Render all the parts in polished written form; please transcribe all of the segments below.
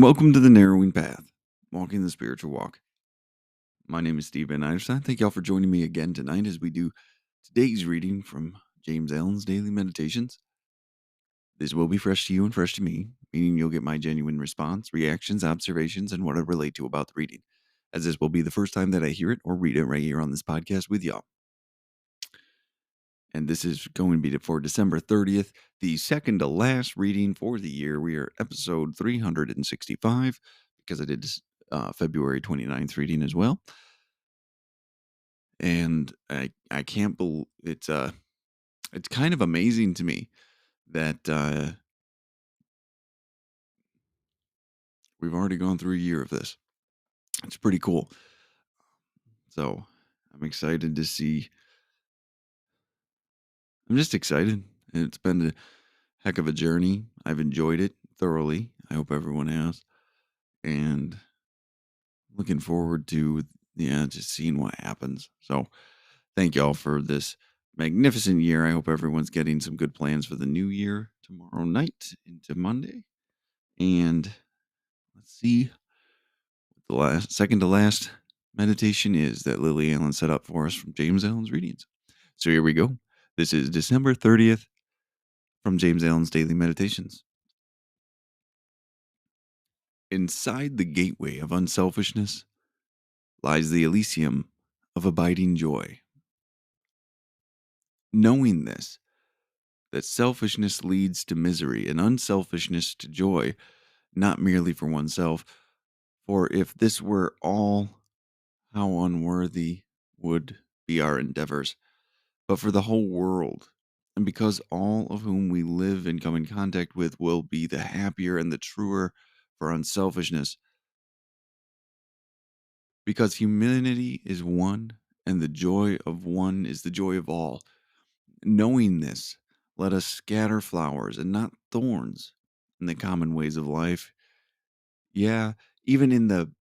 welcome to the Narrowing Path, walking the spiritual walk. My name is Stephen Einstein. Thank y'all for joining me again tonight as we do today's reading from James Allen's Daily Meditations. This will be fresh to you and fresh to me, meaning you'll get my genuine response, reactions, observations, and what I relate to about the reading, as this will be the first time that I hear it or read it right here on this podcast with y'all. And this is going to be for December 30th, the second to last reading for the year. We are episode 365 because I did February 29th reading as well. And I can't believe it's kind of amazing to me that we've already gone through a year of this. It's pretty cool. So I'm excited to see. I'm just excited. It's been a heck of a journey. I've enjoyed it thoroughly. I hope everyone has. And looking forward to just seeing what happens. So thank y'all for this magnificent year. I hope everyone's getting some good plans for the new year tomorrow night into Monday. And let's see what the second to last meditation is that Lily Allen set up for us from James Allen's readings. So here we go. This is December 30th from James Allen's Daily Meditations. Inside the gateway of unselfishness lies the Elysium of abiding joy. Knowing this, that selfishness leads to misery and unselfishness to joy, not merely for oneself, for if this were all, how unworthy would be our endeavors, but for the whole world, and because all of whom we live and come in contact with will be the happier and the truer for unselfishness, because humanity is one, and the joy of one is the joy of all. Knowing this, let us scatter flowers and not thorns in the common ways of life. Yeah, even in the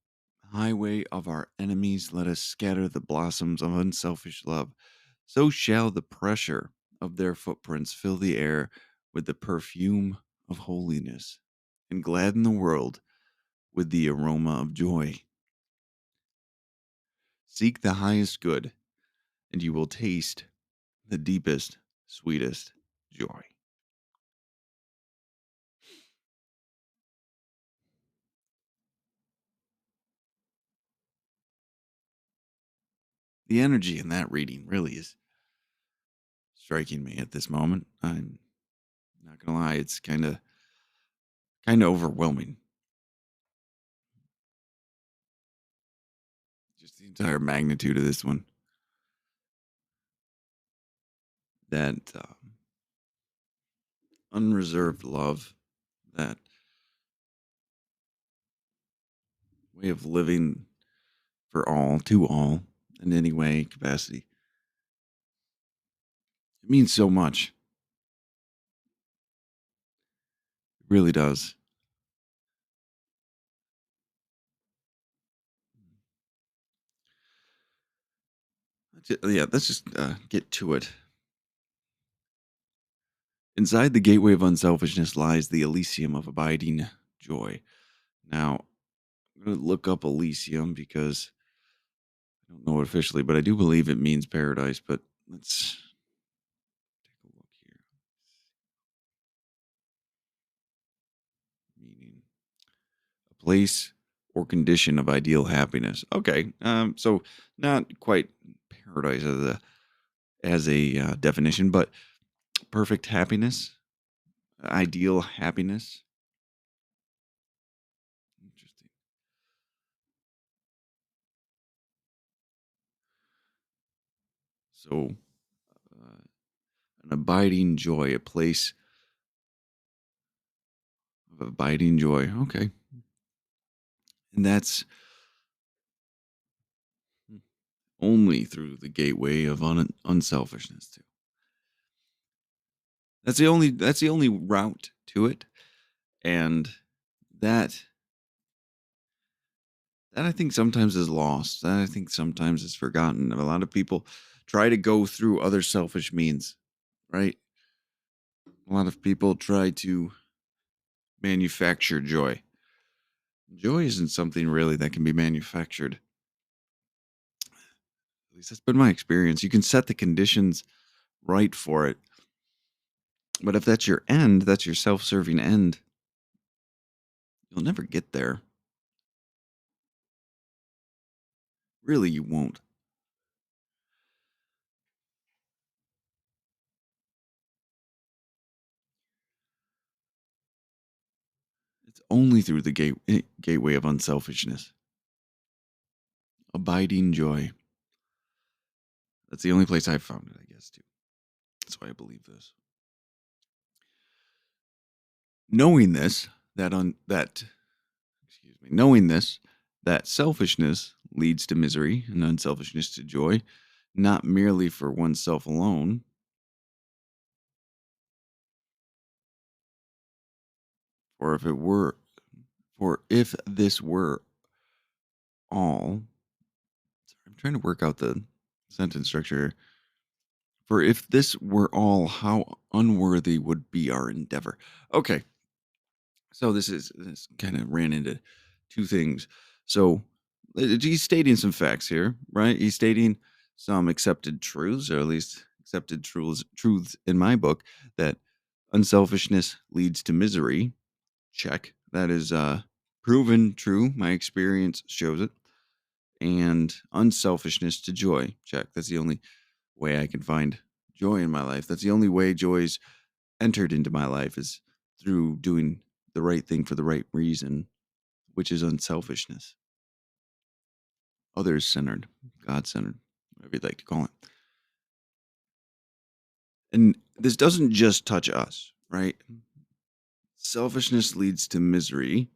highway of our enemies, let us scatter the blossoms of unselfish love. So shall the pressure of their footprints fill the air with the perfume of holiness and gladden the world with the aroma of joy. Seek the highest good, and you will taste the deepest, sweetest joy. The energy in that reading really is striking me at this moment. I'm not gonna lie, it's kind of overwhelming. Just the entire magnitude of this one. That unreserved love, that way of living for all, to all, in any way, capacity. It means so much. It really does. Let's just get to it. Inside the gateway of unselfishness lies the Elysium of abiding joy. Now, I'm going to look up Elysium because I don't know it officially, but I do believe it means paradise. But let's take a look here. Meaning a place or condition of ideal happiness. Okay, so not quite paradise as a definition, but perfect happiness, ideal happiness. Interesting. So, uh, an abiding joy, a place of abiding joy. Okay, and that's only through the gateway of unselfishness too. That's the only route to it, and that that I think sometimes is lost. That I think sometimes is forgotten. A lot of people try to go through other selfish means, right? A lot of people try to manufacture joy. Joy isn't something really that can be manufactured. At least that's been my experience. You can set the conditions right for it. But if that's your end, that's your self serving end, you'll never get there. Really, you won't. It's only through the gateway of unselfishness, abiding joy. That's the only place I've found it, I guess, too. That's why I believe this. Knowing this, knowing this, that selfishness leads to misery and unselfishness to joy, not merely for oneself alone, or if it were, for if this were all, I'm trying to work out the sentence structure here. For if this were all, how unworthy would be our endeavor. Okay, so this kind of ran into two things. So he's stating some facts here, right? He's stating some accepted truths, or at least accepted truths in my book, that unselfishness leads to misery. Check. That is proven true. My experience shows it. And unselfishness to joy. Check. That's the only way I can find joy in my life. That's the only way joy's entered into my life, is through doing the right thing for the right reason, which is unselfishness, others centered, God centered, whatever you'd like to call it. And this doesn't just touch us, right? Selfishness leads to misery,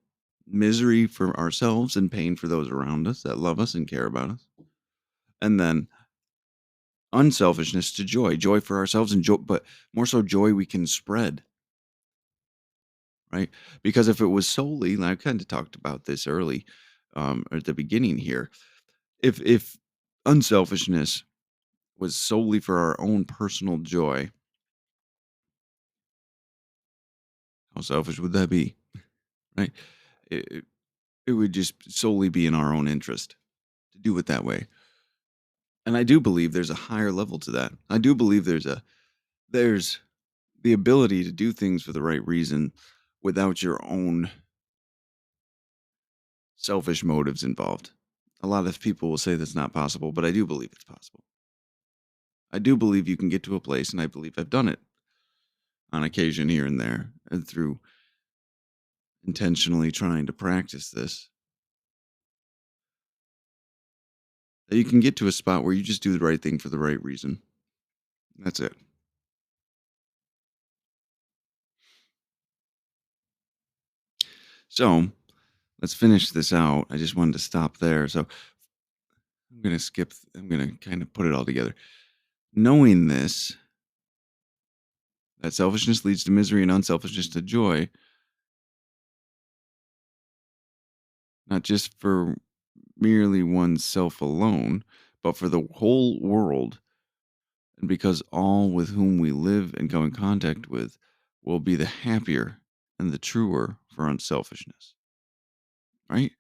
misery for ourselves and pain for those around us that love us and care about us. And then unselfishness to joy, joy for ourselves and joy, but more so joy we can spread, right? Because if it was solely, and I kind of talked about this early, at the beginning here, if unselfishness was solely for our own personal joy, how selfish would that be, right? It, it would just solely be in our own interest to do it that way. And I do believe there's a higher level to that. I do believe there's the ability to do things for the right reason without your own selfish motives involved. A lot of people will say that's not possible, but I do believe it's possible. I do believe you can get to a place, and I believe I've done it on occasion here and there, and through intentionally trying to practice this, that you can get to a spot where you just do the right thing for the right reason. That's it. So let's finish this out. I just wanted to stop there. So I'm going to kind of put it all together. Knowing this, that selfishness leads to misery and unselfishness to joy, not just for merely oneself alone, but for the whole world. And because all with whom we live and come in contact with will be the happier and the truer for unselfishness, right?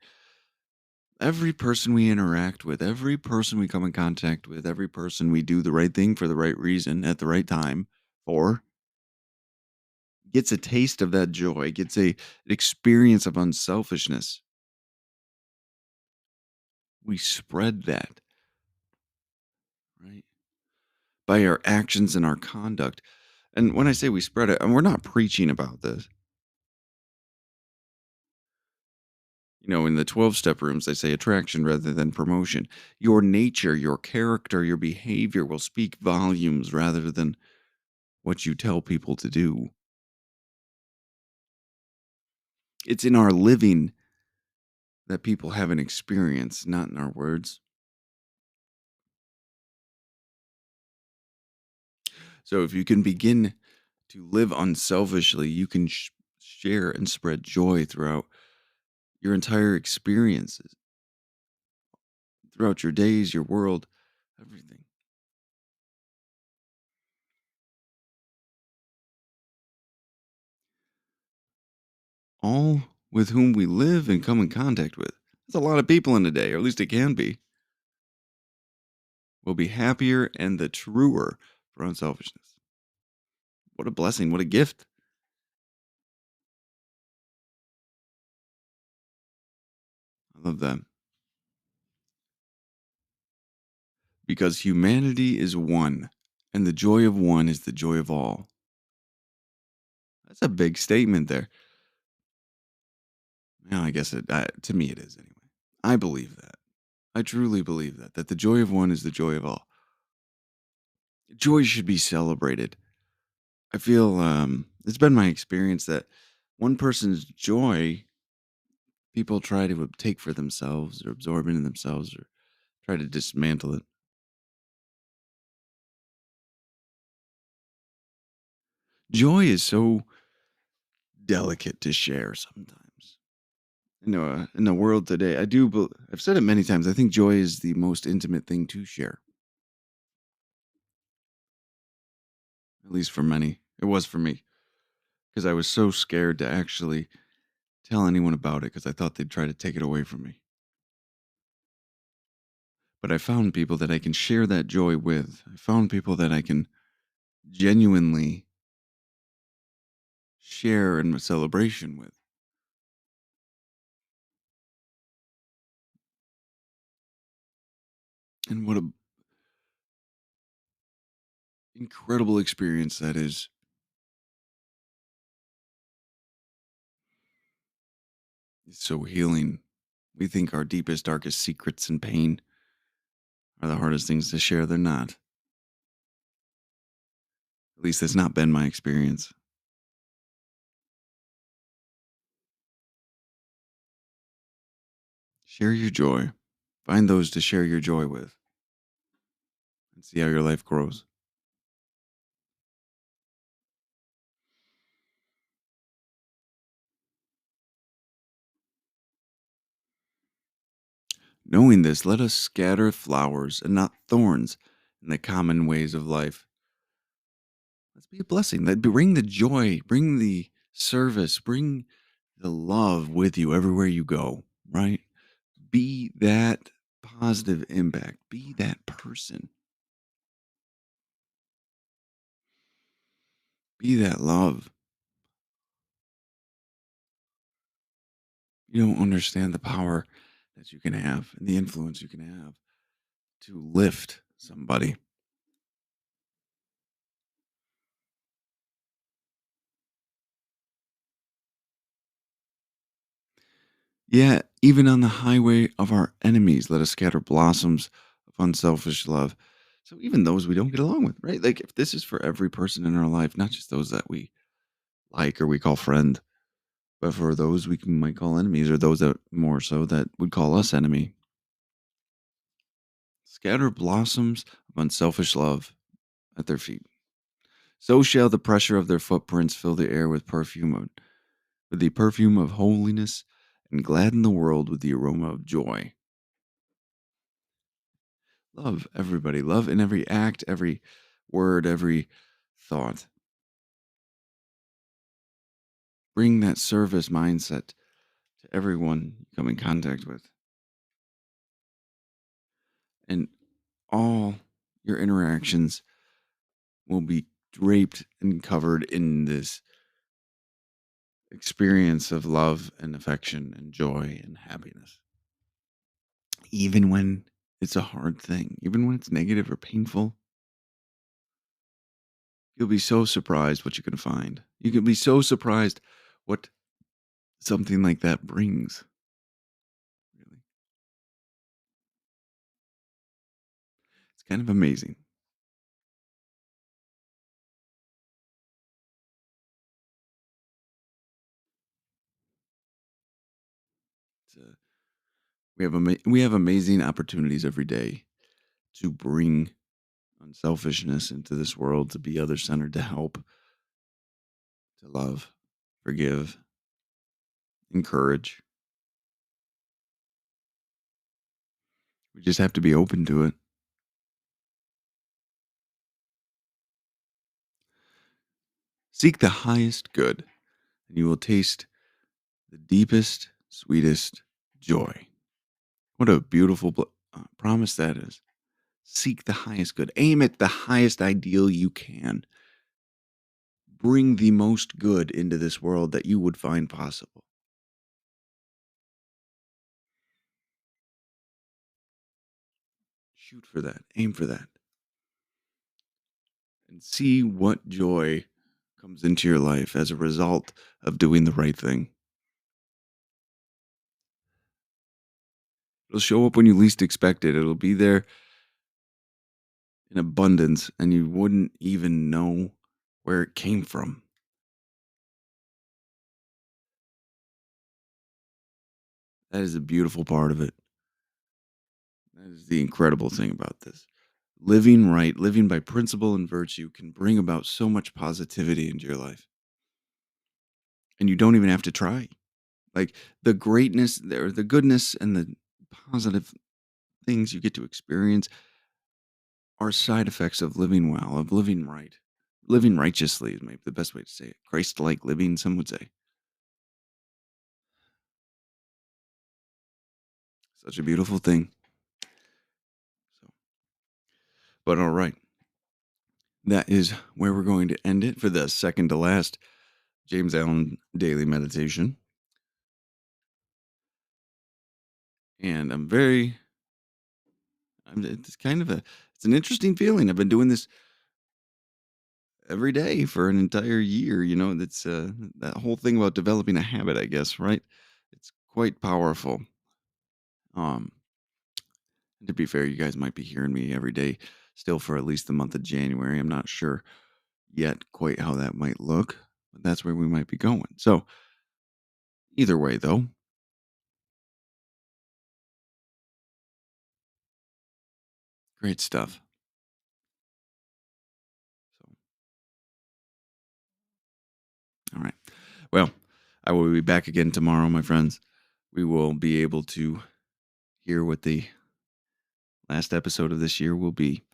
Every person we interact with, every person we come in contact with, every person we do the right thing for the right reason at the right time for, gets a taste of that joy, gets an experience of unselfishness. We spread that, right? By our actions and our conduct. And when I say we spread it, and we're not preaching about this. You know, in the 12-step rooms, they say attraction rather than promotion. Your nature, your character, your behavior will speak volumes rather than what you tell people to do. It's in our living that people have an experience, not in our words. So if you can begin to live unselfishly, you can share and spread joy throughout your entire experiences, throughout your days, your world, everything. All with whom we live and come in contact with. That's a lot of people in a day, or at least it can be. We'll be happier and the truer for unselfishness. What a blessing. What a gift. I love that. Because humanity is one, and the joy of one is the joy of all. That's a big statement there. Well, I guess to me it is anyway. I believe that. I truly believe that the joy of one is the joy of all. Joy should be celebrated. I feel it's been my experience that one person's joy, people try to take for themselves or absorb into themselves or try to dismantle it. Joy is so delicate to share sometimes. In the world today, I've said it many times. I think joy is the most intimate thing to share, at least for many. It was for me because I was so scared to actually tell anyone about it because I thought they'd try to take it away from me. But I found people that I can share that joy with. I found people that I can genuinely share in a celebration with. And what a incredible experience that is. It's so healing. We think our deepest, darkest secrets and pain are the hardest things to share. They're not. At least that's not been my experience. Share your joy. Find those to share your joy with and see how your life grows. Knowing this, let us scatter flowers and not thorns in the common ways of life. Let's be a blessing. Bring the joy, bring the service, bring the love with you everywhere you go, right? Be that positive impact. Be that person. Be that love. You don't understand the power that you can have and the influence you can have to lift somebody. Yeah, even on the highway of our enemies, let us scatter blossoms of unselfish love. So even those we don't get along with, right? Like if this is for every person in our life, not just those that we like or we call friend, but for those might call enemies or those that more so that would call us enemy. Scatter blossoms of unselfish love at their feet. So shall the pressure of their footprints fill the air with the perfume of holiness and gladden the world with the aroma of joy. Love everybody. Love in every act, every word, every thought. Bring that service mindset to everyone you come in contact with. And all your interactions will be draped and covered in this experience of love and affection and joy and happiness. Even when it's a hard thing, even when it's negative or painful, you'll be so surprised what you can find. You can be so surprised what something like that brings. Really. It's kind of amazing. It's, we have amazing opportunities every day to bring unselfishness into this world, to be other centered, to help, to love, forgive, encourage. We just have to be open to it. Seek the highest good, and you will taste The deepest, sweetest joy. What a beautiful promise that is. Seek the highest good. Aim at the highest ideal you can. Bring the most good into this world that you would find possible. Shoot for that. Aim for that. And see what joy comes into your life as a result of doing the right thing. It'll show up when you least expect it. It'll be there in abundance, and you wouldn't even know where it came from. That is a beautiful part of it. That is the incredible thing about this. Living right, living by principle and virtue can bring about so much positivity into your life. And you don't even have to try. Like the greatness or the goodness and the positive things you get to experience are side effects of living well, of living right. Living righteously is maybe the best way to say it. Christ like living, some would say. Such a beautiful thing. So, but all right. That is where we're going to end it for the second to last James Allen daily meditation. And it's kind of it's an interesting feeling. I've been doing this every day for an entire year. That's that whole thing about developing a habit, I guess, right? It's quite powerful. Um, to be fair, you guys might be hearing me every day still for at least the month of January. I'm not sure yet quite how that might look, but that's where we might be going. So, either way, though, great stuff. So, all right. Well, I will be back again tomorrow, my friends. We will be able to hear what the last episode of this year will be.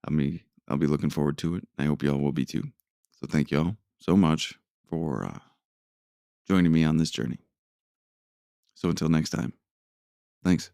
I'll be looking forward to it. I hope y'all will be too. So thank y'all so much for joining me on this journey. So until next time, thanks.